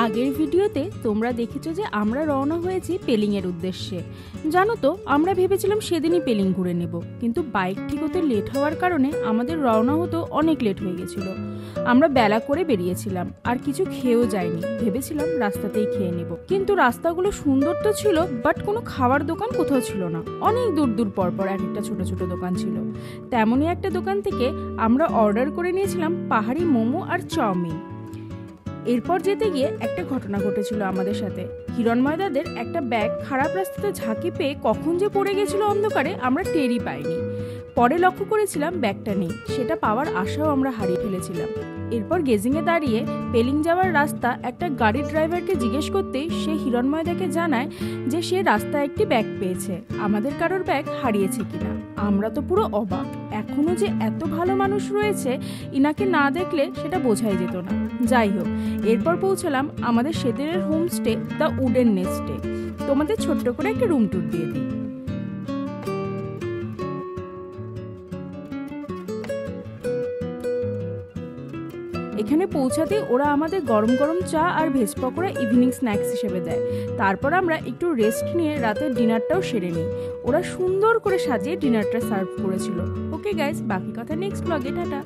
আগের ভিডিওতে তোমরা দেখেছো যে আমরা রওনা হয়েছি পেলিংয়ের উদ্দেশ্যে। জানো তো, আমরা ভেবেছিলাম সেদিনই পেলিং ঘুরে নেব, কিন্তু বাইক ঠিক হতে লেট হওয়ার কারণে আমাদের রওনা হতো অনেক লেট হয়ে গেছিলো। আমরা বেলা করে বেরিয়েছিলাম, আর কিছু খেয়েও যায়নি, ভেবেছিলাম রাস্তাতেই খেয়ে নেব। কিন্তু রাস্তাগুলো সুন্দর তো ছিল, বাট কোনো খাবার দোকান কোথাও ছিল না। অনেক দূর দূর পরপর এক একটা ছোট ছোট দোকান ছিল। তেমনই একটা দোকান থেকে আমরা অর্ডার করে নিয়েছিলাম পাহাড়ি মোমো আর চাউমিন। এরপর যেতে গিয়ে একটা ঘটনা ঘটেছিল আমাদের সাথে। হিরণময় দাদের একটা ব্যাগ খারাপ রাস্তাতে ঝাঁকি পেয়ে কখন যে পড়ে গেছিল অন্ধকারে, আমরা টেরই পাইনি। পরে লক্ষ্য করেছিলাম ব্যাগটা নেই, সেটা পাওয়ার আশাও আমরা হারিয়ে ফেলেছিলাম। এরপর গেজিংয়ে দাঁড়িয়ে পেলিং যাওয়ার রাস্তা একটা গাড়ির ড্রাইভারকে জিজ্ঞেস করতেই সে হিরণময়দাকে জানায় যে সে রাস্তায় একটি ব্যাগ পেয়েছে, আমাদের কারোর ব্যাগ হারিয়েছে কিনা। আমরা তো পুরো অবাক, এখনো যে এত ভালো মানুষ রয়েছে ইনাকে না দেখলে সেটা বোঝাই যেত না। যাই হোক, এরপর পৌঁছলাম আমাদের সেদিনের হোমস্টে দ্য উডেন নেস্টে। তোমাদের ছোট্ট করে একটা রুম ট্যুর দিয়ে দিই। এখানে পৌঁছাতেই ওরা আমাদের গরম গরম চা আর ভেজ পকোড়া ইভিনিং স্ন্যাক্স হিসেবে দেয়। তারপর আমরা একটু রেস্ট নিয়ে রাতের ডিনারটাও সেরে নিই। ওরা সুন্দর করে সাজিয়ে ডিনারটা সার্ভ করেছিল। ওকে গাইস, বাকি কথা নেক্সট ব্লগে। টাটা।